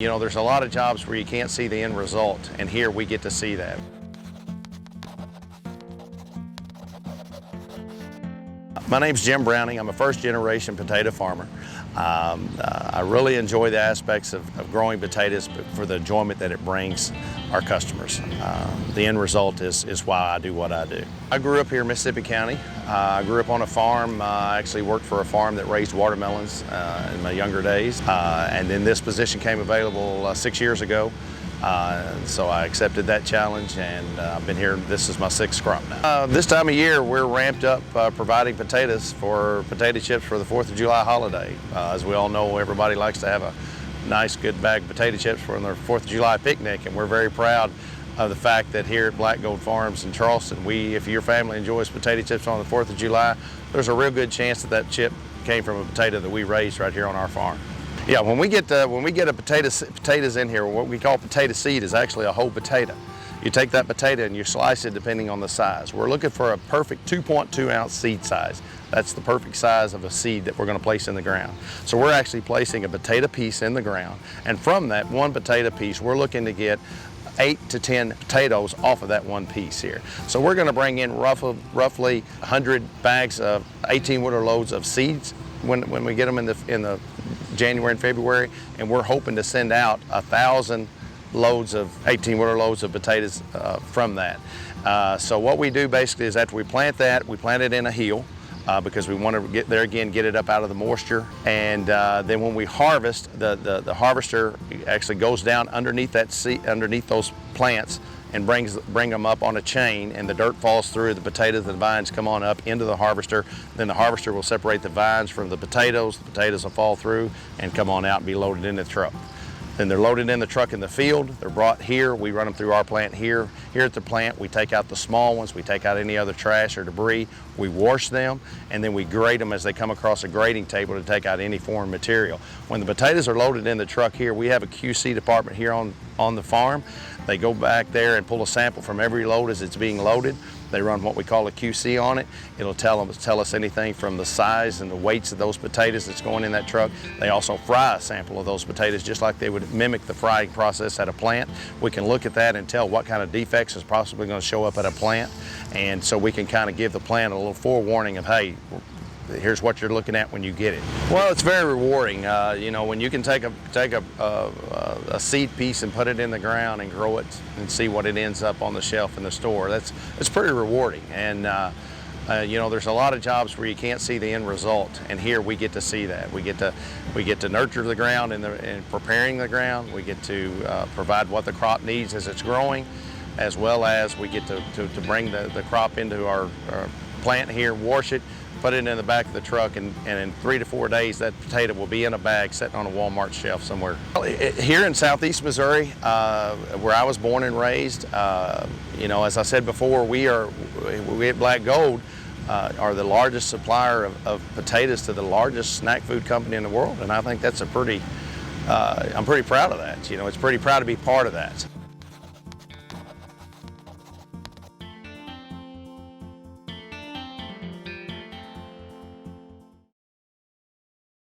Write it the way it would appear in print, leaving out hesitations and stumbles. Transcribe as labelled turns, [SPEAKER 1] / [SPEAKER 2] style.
[SPEAKER 1] You know, there's a lot of jobs where you can't see the end result, and here we get to see that. My name's Jim Browning. I'm a first-generation potato farmer. I really enjoy the aspects of growing potatoes for the enjoyment that it brings our customers. The end result is why I do what I do. I grew up here in Mississippi County. I grew up on a farm. I actually worked for a farm that raised watermelons in my younger days. And then this position came available 6 years ago. So I accepted that challenge, and I've been here. This is my 6th crop now. This time of year, we're ramped up providing potatoes for potato chips for the 4th of July holiday. As we all know, everybody likes to have a nice, good bag of potato chips for their 4th of July picnic, and we're very proud of the fact that here at Black Gold Farms in Charleston, if your family enjoys potato chips on the 4th of July, there's a real good chance that that chip came from a potato that we raised right here on our farm. Yeah, when we get a potatoes in here, what we call potato seed is actually a whole potato. You take that potato and you slice it depending on the size. We're looking for a perfect 2.2 ounce seed size. That's the perfect size of a seed that we're going to place in the ground. So we're actually placing a potato piece in the ground, and from that one potato piece, we're looking to get 8 to 10 potatoes off of that one piece here. So we're going to bring in roughly 100 bags of 18-wheeler loads of seeds when we get them in the January and February, and we're hoping to send out 1,000 loads of 18-wheeler loads of potatoes from that. So what we do basically is after we plant that, we plant it in a hill because we want to get there again, get it up out of the moisture, and then when we harvest, the harvester actually goes down underneath that underneath those plants and bring them up on a chain, and the dirt falls through the potatoes, and the vines come on up into the harvester. Then the harvester will separate the vines from the potatoes will fall through and come on out and be loaded in the truck. Then they're loaded in the truck in the field, they're brought here, we run them through our plant here. Here at the plant, we take out the small ones, we take out any other trash or debris, we wash them, and then we grade them as they come across a grading table to take out any foreign material. When the potatoes are loaded in the truck here, we have a QC department here on the farm. They go back there and pull a sample from every load as it's being loaded. They run what we call a QC on it. It'll tell us anything from the size and the weights of those potatoes that's going in that truck. They also fry a sample of those potatoes just like they would mimic the frying process at a plant. We can look at that and tell what kind of defects is possibly going to show up at a plant. And so we can kind of give the plant a little forewarning of, hey, here's what you're looking at when you get it. Well, it's very rewarding. You know, when you can take a seed piece and put it in the ground and grow it and see what it ends up on the shelf in the store, that's pretty rewarding. And you know, there's a lot of jobs where you can't see the end result, and here we get to see that. We get to nurture the ground and preparing the ground. We get to provide what the crop needs as it's growing, as well as we get to bring the crop into our plant here, wash it, put it in the back of the truck, and in 3 to 4 days that potato will be in a bag sitting on a Walmart shelf somewhere. Here in southeast Missouri, where I was born and raised, you know, as I said before, we at Black Gold are the largest supplier of potatoes to the largest snack food company in the world, and I think that's I'm pretty proud of that. You know, it's pretty proud to be part of that.